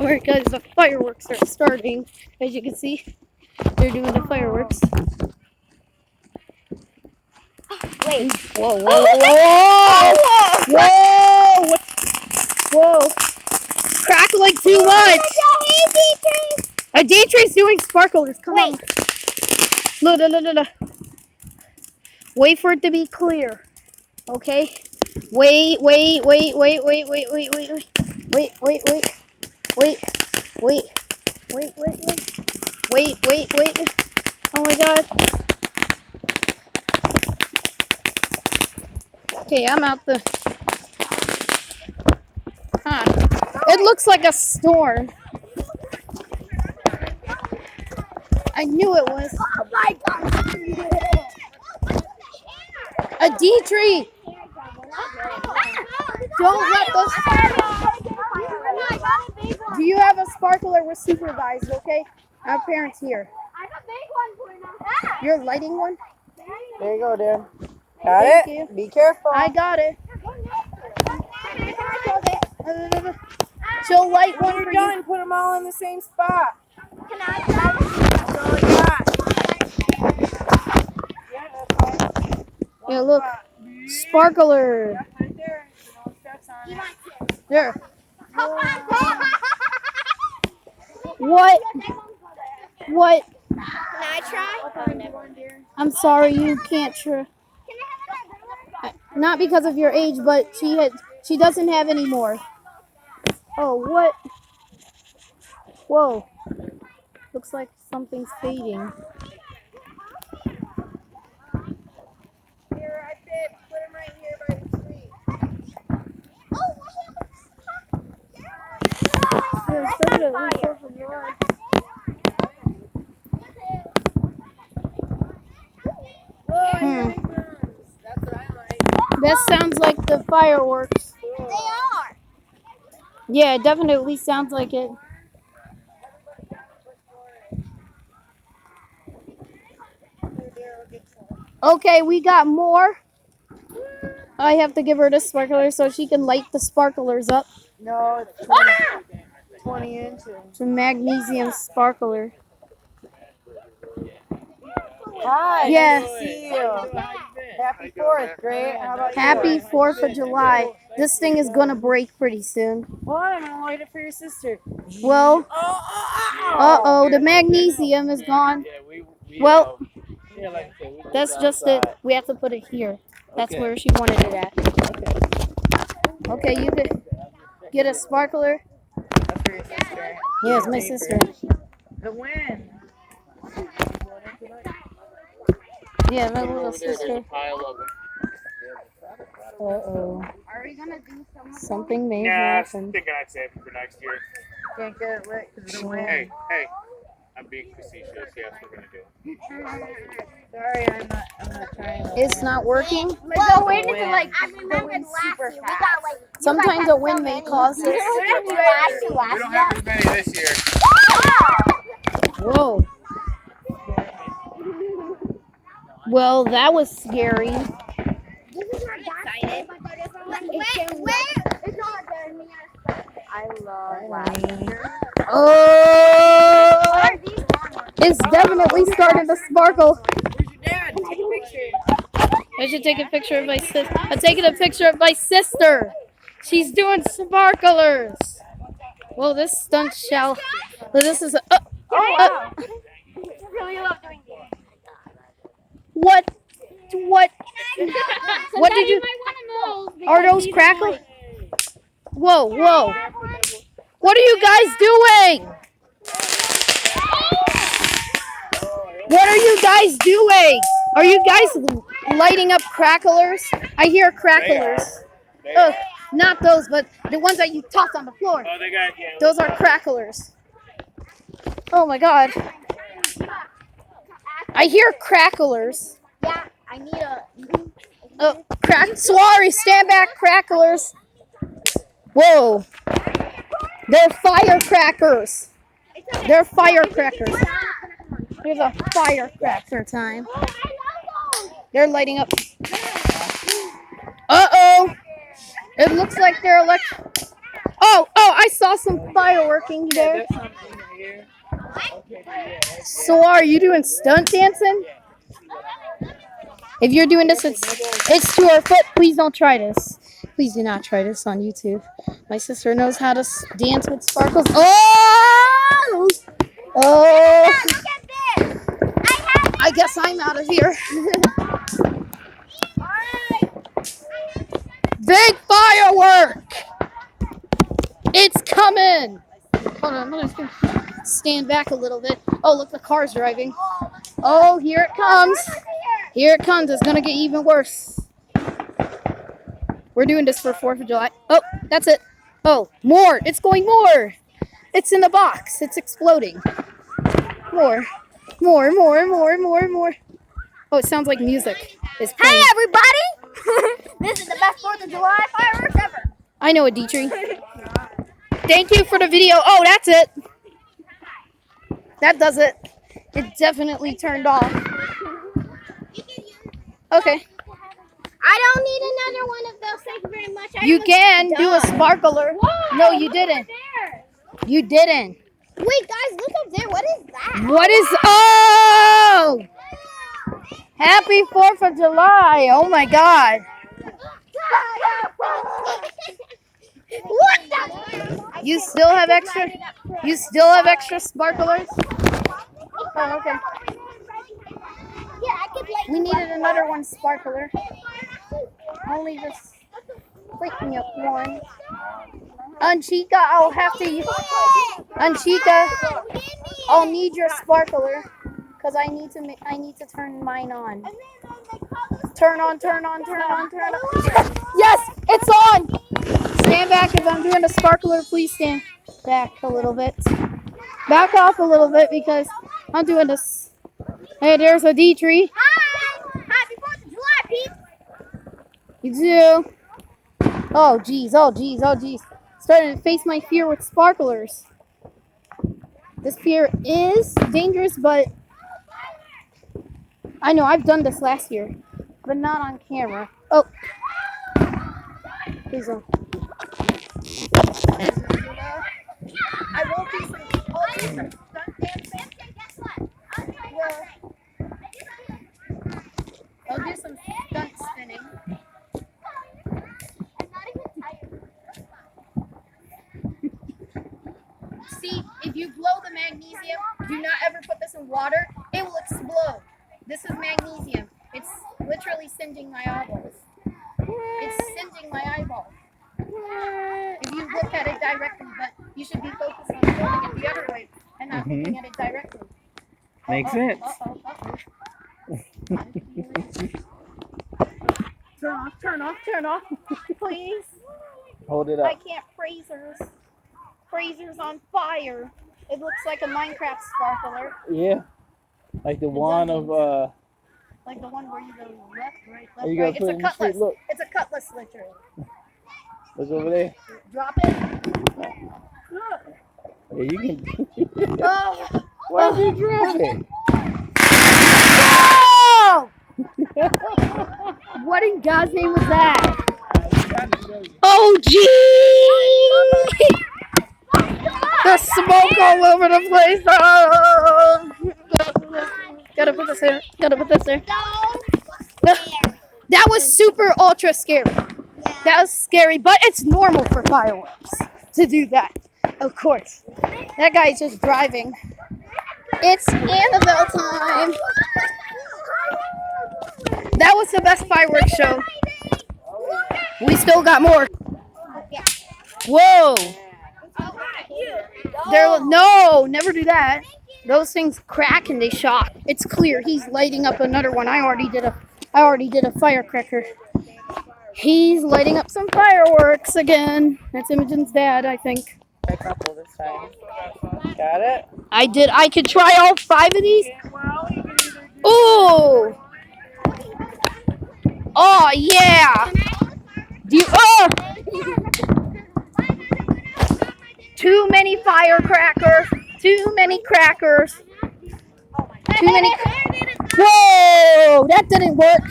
Alright guys, the fireworks are starting. As you can see, they're doing the fireworks. Wait. Whoa, whoa, whoa! Whoa! Whoa! Crackling too much! A D-Tree's doing sparklers. Come on. Look, look, look, look. Wait for it to be clear. Okay? Wait. Wait. Oh my god. Okay, I'm out the... Huh. It looks like a storm. I knew it was. Oh my god! A D-Tree! Don't let those... Do you have a sparkler? We're supervised, okay? Our parents here. I have a big one for now. You're lighting one? There you go, dude. Got Thank it? you. Be careful. I got it. She'll light one When for you're you. done, put them all in the same spot. Can I try? That's all I got. Yeah, that's fine. Yeah, look. Sparkler. Right there. No stress on it. There. What? What? Can I try? I'm sorry, you can't try. Not because of your age, but she doesn't have any more. Oh, what? Whoa. Looks like something's fading. Here, I did. Put them right here by the tree. That's what I like. That sounds like the fireworks. They are. Yeah, it definitely sounds like it. Okay, we got more. I have to give her the sparkler so she can light the sparklers up. No, it's 20, 20 inches. It's a magnesium sparkler. Hi. Yeah. Nice to see you. Happy 4th. Great. How about you? Happy 4th of July. This thing is gonna break pretty soon. What? I'm going to light it for your sister. Well, Oh. the magnesium is gone. Well, that's just it. We have to put it here. That's where she wanted it at. Okay, you could get a sparkler. That's for your sister. Yeah, it's my sister. The wind. Yeah, my little sister. Uh-oh. Are we gonna do Something may Nah, I happen. think I'd save it for next year. Can't get it lit because of the wind. Hey, I'm being facetious. Yes, we're gonna do it. Sorry, I'm not trying to. It's not working. Well, wind is like I remember last year. We got like Sometimes a wind may cause this. We don't have as many this year. Whoa. Well, that was scary. This is our excited. It's not there. I love laughter. Oh! It's definitely starting to sparkle. Where's your dad? Take a picture. I should take a picture of my sister. I'm taking a picture of my sister. She's doing sparklers. Well, this stunt shall. This is a. Oh wow! I really love doing this. What? What? What did you? Are those crackles? Whoa, whoa! What are you guys doing? What are you guys doing? Are you guys lighting up cracklers? I hear cracklers. Oh, not those, but the ones that you toss on the floor. Oh, they got, yeah. Those are cracklers. Oh my god. I hear cracklers. Yeah, I need a. Oh, sorry, stand back, cracklers. Whoa. They're firecrackers. They're firecrackers. Here's a firecracker time. They're lighting up. Uh-oh. It looks like they're Oh, I saw some fireworking Yeah, there. there's something here. Okay, yeah. So are you doing stunt dancing? If you're doing this, it's to our foot. Please don't try this. Please do not try this on YouTube. My sister knows how to dance with sparkles. Oh! Oh! Look at this. I guess I'm out of here. Big firework! It's coming! Hold on, I'm just gonna stand back a little bit. Oh, look, the car's driving. Oh, here it comes. Here it comes. It's gonna get even worse. We're doing this for 4th of July. Oh, that's it. Oh, more. It's going more. It's in the box. It's exploding. More. More, more, more, more, more. Oh, it sounds like music. It's Hey playing. everybody! This is the best 4th of July fireworks ever. I know it, Dietrich. Thank you for the video. Oh, that's it. That does it. It definitely turned off. Okay. I don't need another one of those. Thank you very much. You can do a sparkler. Whoa, No, you didn't. there. You didn't. Wait, guys, look up there. What is that? What is... Oh! Happy 4th of July. Oh, my God. What the? You still have extra... You still have extra sparklers? Oh, okay. Yeah, I could like. We needed another one sparkler. Only this freaking up one. Anchika, I'll have to use... Anchika, I'll need your sparkler because I need to turn mine on. Turn on, turn on, turn on, turn on. Yes, it's on. Stand back if I'm doing a sparkler. Please stand back a little bit. Back off a little bit because I'm doing this. Hey, there's a D tree. Hi! Happy 4th of July, Pete! You do. Oh, geez, oh, geez, oh, geez. Starting to face my fear with sparklers. This fear is dangerous, but I know I've done this last year, but not on camera. Oh, please don't. I will do some stunt dancing. I'll do some stunt spinning. See, if you blow the magnesium, do not ever put this in water. It will explode. This is magnesium. It's literally singeing my eyeballs. It's singeing my eyeballs. If you look at it directly, but you should be focused on holding it the other way and not looking at it directly. Makes sense. Turn off, turn off, turn off, please. Hold it I up. can't Fraser's. Fraser's on fire. It looks like a Minecraft sparkler. Yeah. Like the one of Like the one where you go left, right, you left, gotta right. put It's it a in the street. cutlass. Look. It's a cutlass, literally. Look over there. Drop it. Yeah, you can. Oh! Why did you drop it? Oh! What in God's name was that? Oh, gee! There's smoke all over the place. Oh! Gotta put this there. Gotta put this there. That was super ultra scary. That was scary, but it's normal for fireworks to do that. Of course. That guy's just driving. It's Annabelle time. That was the best fireworks show. We still got more. Whoa. No, never do that. Those things crack and they shock. It's clear. He's lighting up another one. I already did a firecracker. He's lighting up some fireworks again. That's Imogen's dad, I think. A couple this time. Got it? I did. I could try all 5 of these. Ooh. Oh yeah. Do you? Oh. Too many firecrackers. Too many crackers. Too many. Whoa! That didn't work.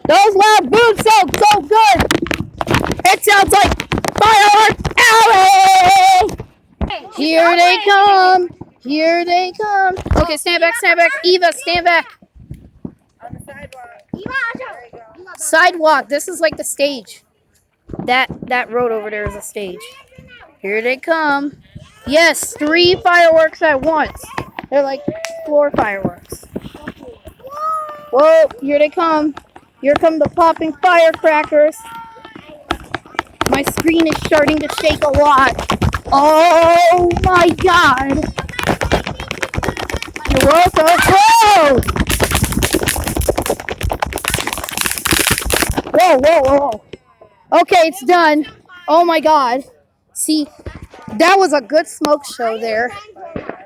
Those loud boots sound so good. It sounds like firework alley! Here they come. Here they come. Okay, stand back, stand back. Eva, stand back. On the sidewalk. Sidewalk. This is like the stage. That road over there is a stage. Here they come. Yes, 3 fireworks at once. They're like 4 fireworks. Whoa, here they come. Here come the popping firecrackers. My screen is starting to shake a lot. Oh my god. You're welcome. Whoa! Whoa, whoa, whoa. Okay, it's done. Oh my god. See, that was a good smoke show there.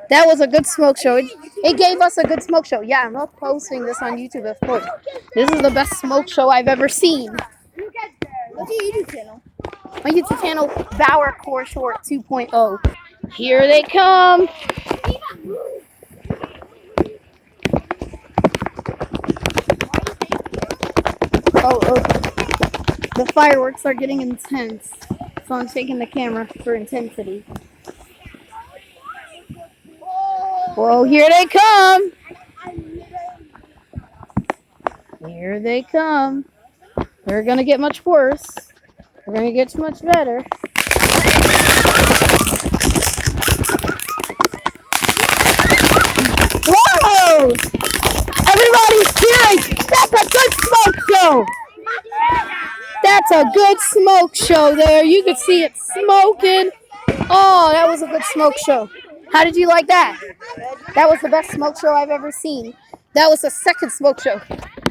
That was a good smoke show. It gave us a good smoke show. Yeah, I'm not posting this on YouTube, of course. This is the best smoke show I've ever seen. What's your YouTube channel? My YouTube channel, Bauer Core Short 2.0. Here they come. Oh. The fireworks are getting intense. So I'm taking the camera for intensity. Whoa, here they come. Here they come. They're gonna get much worse. They're gonna get much better. Whoa! Everybody's cheering! That's a good smoke show! That's a good smoke show there. You could see it smoking. Oh, that was a good smoke show. How did you like that? That was the best smoke show I've ever seen. That was the second smoke show.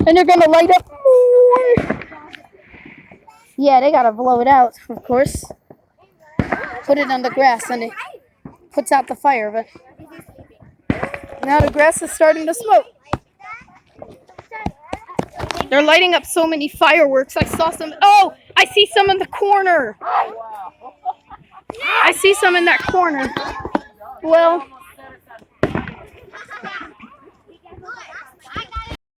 And they're going to light up more. Yeah, they got to blow it out, of course. Put it on the grass and it puts out the fire. But now the grass is starting to smoke. They're lighting up so many fireworks. I saw some. Oh, I see some in the corner. I see some in that corner. Well,